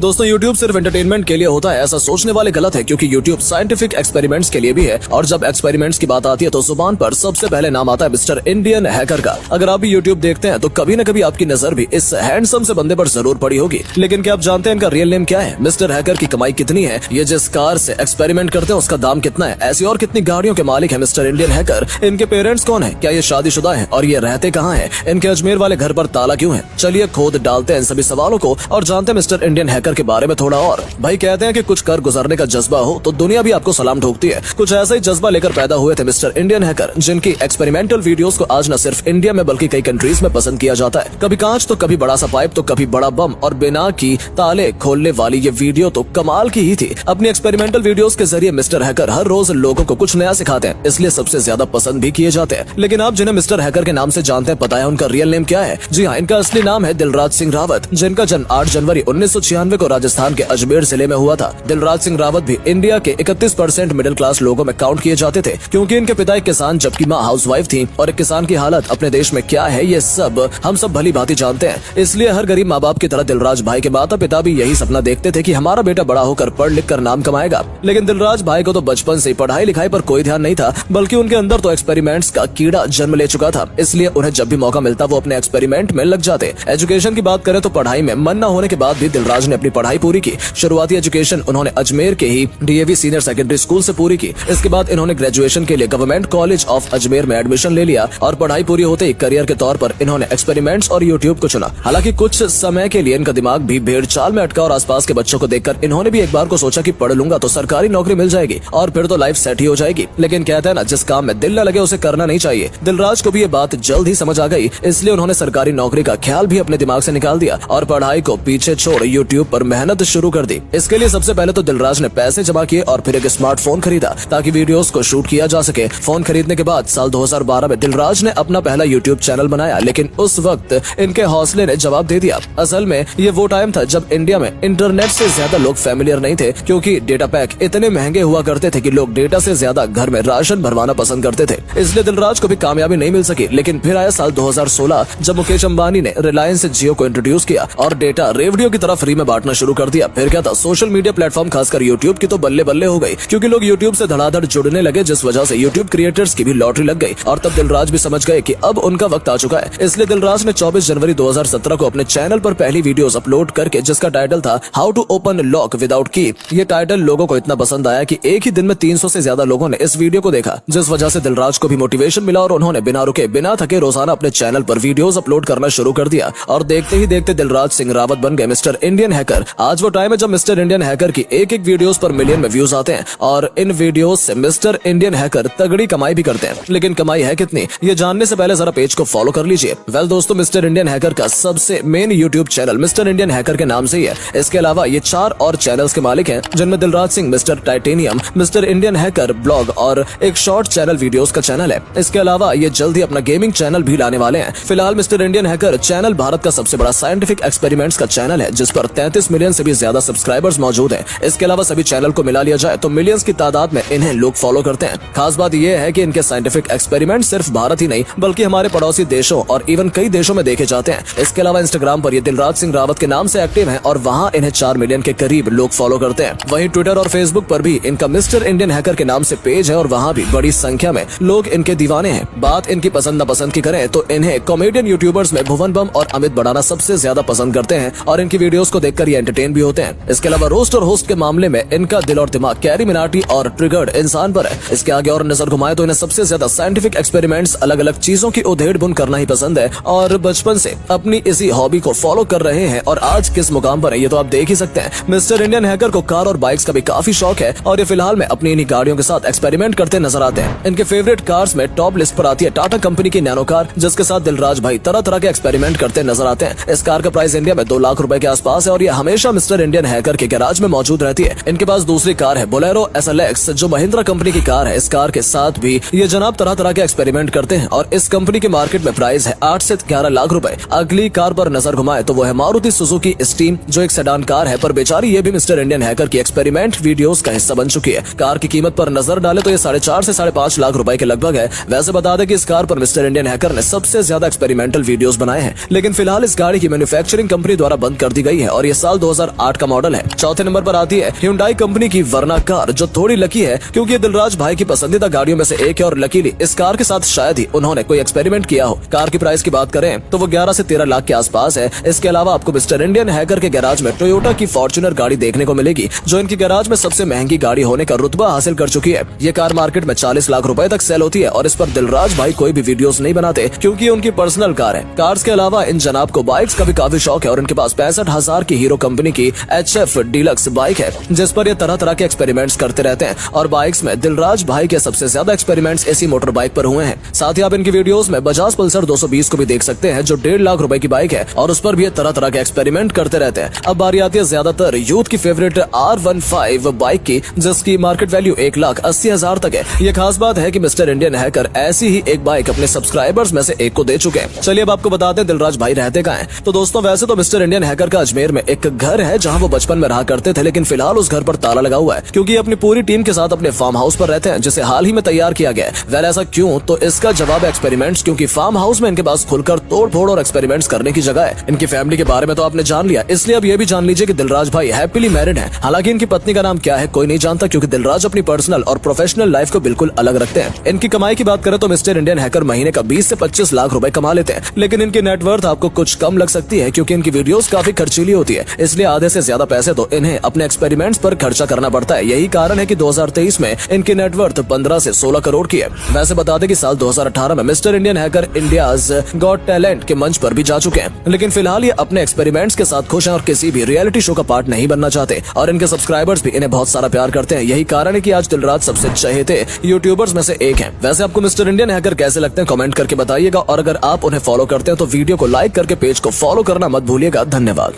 दोस्तों YouTube सिर्फ entertainment के लिए होता है ऐसा सोचने वाले गलत है, क्योंकि YouTube साइंटिफिक एक्सपेरिमेंट्स के लिए भी है। और जब एक्सपेरिमेंट्स की बात आती है तो जुबान पर सबसे पहले नाम आता है मिस्टर इंडियन हैकर का। अगर आप भी YouTube देखते हैं तो कभी न कभी आपकी नजर भी इस हैंडसम से बंदे पर जरूर पड़ी होगी। लेकिन क्या आप जानते हैं इनका रियल नेम क्या है? मिस्टर हैकर की कमाई कितनी है? ये जिस कार से एक्सपेरिमेंट करते हैं उसका दाम कितना है? ऐसी और कितनी गाड़ियों के मालिक है मिस्टर इंडियन हैकर? इनके पेरेंट्स कौन है? क्या ये शादीशुदा है? और ये रहते कहाँ है? इनके अजमेर वाले घर पर ताला क्यों है? चलिए खोद डालते हैं इन सभी सवालों को और जानते हैं मिस्टर इंडियन हैकर के बारे में थोड़ा और। भाई कहते हैं कि कुछ कर गुजरने का जज्बा हो तो दुनिया भी आपको सलाम ठोकती है। कुछ ऐसा ही जज्बा लेकर पैदा हुए थे मिस्टर इंडियन हैकर, जिनकी एक्सपेरिमेंटल वीडियोस को आज न सिर्फ इंडिया में बल्कि कई कंट्रीज में पसंद किया जाता है। कभी कांच तो कभी बड़ा सा पाइप तो कभी बड़ा बम, और बिना की ताले खोलने वाली ये वीडियो तो कमाल की ही थी। अपनी एक्सपेरिमेंटल वीडियोस के जरिए मिस्टर हैकर हर रोज लोगों को कुछ नया सिखाते हैं, इसलिए सबसे ज्यादा पसंद भी किए जाते हैं। लेकिन आप जिन्हें मिस्टर हैकर के नाम से जानते हैं, पता है उनका रियल नेम क्या है? जी हाँ, इनका असली नाम है दिलराज सिंह रावत, जिनका जन्म 8 जनवरी 1996 को राजस्थान के अजमेर जिले में हुआ था। दिलराज सिंह रावत भी इंडिया के 31% मिडिल क्लास लोगों में काउंट किए जाते थे, क्योंकि इनके पिता एक किसान जबकि माँ हाउसवाइफ थी। और एक किसान की हालत अपने देश में क्या है ये सब हम सब भली भांति जानते हैं। इसलिए हर गरीब माँ बाप की तरह दिलराज भाई के माता पिता भी यही सपना देखते थे कि हमारा बेटा बड़ा होकर पढ़ लिख कर नाम कमाएगा। लेकिन दिलराज भाई को तो बचपन से पढ़ाई लिखाई पर कोई ध्यान नहीं था, बल्कि उनके अंदर तो एक्सपेरिमेंट्स का कीड़ा जन्म ले चुका था। इसलिए उन्हें जब भी मौका मिलता वो अपने एक्सपेरिमेंट में लग जाते। एजुकेशन की बात करें तो पढ़ाई में मन न होने के बाद भी दिलराज ने अपनी पढ़ाई पूरी की। शुरुआती एजुकेशन उन्होंने अजमेर के ही DAV सीनियर सेकेंडरी स्कूल से पूरी की। इसके बाद इन्होंने ग्रेजुएशन के लिए गवर्नमेंट कॉलेज ऑफ अजमेर में एडमिशन ले लिया और पढ़ाई पूरी होते ही करियर के तौर पर इन्होंने एक्सपेरिमेंट्स और यूट्यूब को चुना। हालांकि कुछ समय के लिए इनका दिमाग भी भेड़ चाल में अटका और आसपास के बच्चों को देखकर इन्होंने भी एक बार को सोचा कि पढ़ लूंगा तो सरकारी नौकरी मिल जाएगी और फिर तो लाइफ सेट ही हो जाएगी। लेकिन कहते हैं ना, जिस काम में दिल न लगे उसे करना नहीं चाहिए। दिलराज को भी ये बात जल्द ही समझ आ गई, इसलिए उन्होंने सरकारी नौकरी का ख्याल भी अपने दिमाग से निकाल दिया और पढ़ाई को पीछे छोड़ यूट्यूब पर मेहनत शुरू कर दी। इसके लिए सबसे पहले तो दिलराज ने पैसे जमा किए और फिर एक स्मार्टफोन खरीदा ताकि वीडियोस को शूट किया जा सके। फोन खरीदने के बाद साल 2012 में दिलराज ने अपना पहला यूट्यूब चैनल बनाया, लेकिन उस वक्त इनके हौसले ने जवाब दे दिया। असल में ये वो टाइम था जब इंडिया में इंटरनेट से ज्यादा लोग फैमिलियर नहीं थे, क्योंकि डेटा पैक इतने महंगे हुआ करते थे कि लोग डेटा से ज्यादा घर में राशन भरवाना पसंद करते थे। इसलिए दिलराज को भी कामयाबी नहीं मिल सकी। लेकिन फिर आया साल 2016 जब मुकेश अंबानी ने रिलायंस जियो को इंट्रोड्यूस किया और डेटा रेडियो की तरह फ्री में बांटना शुरू कर दिया। फिर क्या था, सोशल मीडिया प्लेटफॉर्म खासकर यूट्यूब की तो बल्ले बल्ले हो गई, क्योंकि लोग यूट्यूब से धड़ाधड़ जुड़ने लगे, जिस वजह से यूट्यूब क्रिएटर्स की भी लॉटरी लग गई। और तब दिलराज भी समझ गए कि अब उनका वक्त आ चुका है। इसलिए दिलराज ने 24 जनवरी 2017 को अपने चैनल पर पहली वीडियोस अपलोड करके, जिसका टाइटल था how to open lock without key. ये टाइटल लोगों को इतना पसंद आया कि एक ही दिन में 300 से ज्यादा लोगों ने इस वीडियो को देखा, जिस वजह से दिलराज को भी मोटिवेशन मिला और उन्होंने बिना रुके बिना थके रोजाना अपने चैनल पर वीडियोस अपलोड करना शुरू कर दिया। और देखते ही देखते दिलराज सिंह रावत बन गए मिस्टर इंडियन हैकर। आज वो टाइम है जब मिस्टर इंडियन हैकर की एक वीडियोस पर मिलियन में व्यूज आते हैं और इन वीडियोस से मिस्टर इंडियन हैकर तगड़ी कमाई भी करते हैं। लेकिन कमाई है कितनी, ये जानने से पहले जरा पेज को फॉलो कर लीजिए। वेल दोस्तों, मिस्टर इंडियन हैकर का सबसे main YouTube channel mister Indian hacker के नाम से ही है। इसके अलावा ये 4 और चैनल्स के मालिक हैं, जिनमें Dilraj Singh, mister titanium, mister Indian hacker blog और एक शॉर्ट चैनल वीडियोस का चैनल है। इसके अलावा ये जल्द ही अपना गेमिंग चैनल भी लाने वाले हैं। फिलहाल mister Indian hacker channel Bharat का सबसे बड़ा साइंटिफिक एक्सपेरिमेंट्स का चैनल है, जिस पर 33 मिलियन से भी ज्यादा सब्सक्राइबर्स मौजूद हैं। इसके अलावा सभी चैनल को मिला लिया जाए तो मिलियंस की तादाद में इन्हें लोग फॉलो करते हैं। खास बात यह है कि इनके साइंटिफिक एक्सपेरिमेंट सिर्फ भारत ही नहीं बल्कि हमारे पड़ोसी देशों और इवन कई देशों में देखे जाते हैं। इसके अलावा इंस्टाग्राम पर ये दिलराज सिंह रावत के नाम से एक्टिव हैं और वहाँ इन्हें 4 मिलियन के करीब लोग फॉलो करते हैं। वहीं ट्विटर और फेसबुक पर भी इनका मिस्टर इंडियन हैकर के नाम से पेज है और वहाँ भी बड़ी संख्या में लोग इनके दीवाने हैं। बात इनकी पसंद नापसंद की करें तो इन्हें कॉमेडियन यूट्यूबर्स में भुवन बम और अमित बड़ाना सबसे ज्यादा पसंद करते हैं और इनकी वीडियोस को देखकर ये एंटरटेन भी होते हैं। इसके अलावा रोस्ट और होस्ट के मामले में इनका दिल और दिमाग कैरी मिनाटी और ट्रिगर्ड इंसान पर है। इसके आगे और नजर घुमाए तो इन्हें सबसे ज्यादा साइंटिफिक एक्सपेरिमेंट्स, अलग अलग चीजों की उधेड़ बुन करना ही पसंद है और बचपन से अपनी इसी हॉबी को फॉलो कर रहे हैं। और आज किस मुकाम पर है ये तो आप देख ही सकते हैं। मिस्टर इंडियन हैकर को कार और बाइक्स का भी काफी शौक है और ये फिलहाल में अपनी इन्हीं गाड़ियों के साथ एक्सपेरिमेंट करते नजर आते हैं। इनके फेवरेट कार्स में टॉप लिस्ट पर आती है टाटा कंपनी की नैनो कार, जिसके साथ दिलराज भाई तरह तरह के एक्सपेरिमेंट करते नजर आते हैं। इस कार का प्राइस इंडिया में 2 लाख रुपए के आसपास है और ये हमेशा मिस्टर इंडियन हैकर के गैराज में मौजूद रहती है। इनके पास दूसरी कार है बोलेरो SLX, जो महिंद्रा कंपनी की कार है। इस कार के साथ भी ये जनाब तरह तरह के एक्सपेरिमेंट करते हैं और इस कंपनी के मार्केट में प्राइस है 8 से 11 लाख रुपए। अगली कार पर नजर घुमाए तो वो है मारुति सुजुकी स्टीम, जो एक सेडान कार है, पर बेचारी ये भी मिस्टर इंडियन हैकर की एक्सपेरिमेंट वीडियोस का हिस्सा बन चुकी है। कार की कीमत पर नजर डाले तो ये 4.5 से 5.5 लाख रुपए के लगभग है। वैसे बता दें कि इस कार पर मिस्टर इंडियन हैकर ने सबसे ज्यादा एक्सपेरिमेंटल वीडियोस बनाए हैं, लेकिन फिलहाल इस गाड़ी की मैन्युफैक्चरिंग कंपनी द्वारा बंद कर दी गई है और ये साल 2008 का मॉडल है। चौथे नंबर पर आती है Hyundai कंपनी की वर्ना कार, जो थोड़ी लकी है क्योंकि ये दिलराज भाई की पसंदीदा गाड़ियों में से एक है और लकीली इस कार के साथ शायद ही उन्होंने कोई एक्सपेरिमेंट किया हो। कार की प्राइस की बात करें तो वो 11 से 13 लाख के आसपास है। इसके अलावा आपको मिस्टर इंडियन हैकर के गैराज में टोयोटा की फॉर्च्यूनर गाड़ी देखने को मिलेगी, जो इनकी गैराज में सबसे महंगी गाड़ी होने का रुतबा हासिल कर चुकी है। ये कार मार्केट में 40 लाख रुपए तक सेल होती है और इस पर दिलराज भाई कोई भी वीडियोस नहीं बनाते क्योंकि ये उनकी पर्सनल कार है। कार्स के अलावा इन जनाब को बाइक्स का भी काफी शौक है और इनके पास 65,000 की हीरो कंपनी की HF डीलक्स बाइक है, जिस पर ये तरह तरह के एक्सपेरिमेंट्स करते रहते हैं। और बाइक्स में दिलराज भाई के सबसे ज्यादा एक्सपेरिमेंट्स इसी मोटर बाइक पर हुए हैं। साथ ही आप इनकी वीडियोस में बजाज पल्सर 220 को भी देख सकते हैं, जो 1.5 लाख रुपए की बाइक है और उस पर भी ये तरह तरह के एक्सपेरिमेंट करते रहते हैं। अब बारी आती है ज्यादातर यूथ की फेवरेट R15 बाइक की, जिसकी मार्केट वैल्यू 1,80,000 तक है। ये खास बात है कि मिस्टर इंडियन हैकर ऐसी ही एक बाइक अपने सब्सक्राइबर्स में से एक को दे चुके हैं। चलिए अब आपको बताते हैं दिलराज भाई रहते कहाँ हैं। तो दोस्तों, वैसे तो मिस्टर इंडियन हैकर का अजमेर में एक घर है जहाँ वो बचपन में रहा करते थे, लेकिन फिलहाल उस घर पर ताला लगा हुआ है क्योंकि अपनी पूरी टीम के साथ अपने फार्म हाउस पर रहते हैं, जिसे हाल ही में तैयार किया गया है। वैसे ऐसा क्यों? तो इसका जवाब एक्सपेरिमेंट्स, क्योंकि फार्म हाउस में इनके पास खुलकर तोड़ फोड़ और एक्सपेरिमेंट्स करने की जगह है। इनकी फैमिली के बारे में तो आपने जान लिया, इसलिए अब ये भी जान लीजिए कि दिलराज भाई हैप्पीली मैरिड हैं। हालांकि इनकी पत्नी का नाम क्या है कोई नहीं जानता, क्योंकि दिलराज अपनी पर्सनल और प्रोफेशनल लाइफ को बिल्कुल अलग रखते हैं। इनकी कमाई की बात करें तो मिस्टर इंडियन हैकर महीने का 20 से 25 लाख रुपए कमा लेते हैं, लेकिन इनकी नेटवर्थ आपको कुछ कम लग सकती है क्योंकि इनकी वीडियोस काफी खर्चीली होती है, इसलिए आधे से ज्यादा पैसे तो इन्हें अपने एक्सपेरिमेंट्स पर खर्चा करना पड़ता है। यही कारण है कि 2023 में इनकी नेटवर्थ 15 से 16 करोड़ की है। वैसे बता दें कि साल 2018 में mister Indian hacker India's got talent के मंच पर भी जा चुके हैं, लेकिन फिलहाल ये अपने एक्सपेरिमेंट्स के साथ खुश हैं और किसी भी रियलिटी शो का पार्ट नहीं बनना चाहते और इनके सब्सक्राइबर्स भी इन्हें बहुत सारा प्यार करते हैं। यही कारण है कि आज दिलराज सबसे चहेते यूट्यूबर्स में से एक हैं। वैसे आपको मिस्टर इंडियन हैकर कैसे लगते हैं कमेंट करके बताइएगा और अगर आप उन्हें फॉलो करते हैं तो वीडियो को लाइक करके पेज को फॉलो करना मत भूलिएगा। धन्यवाद।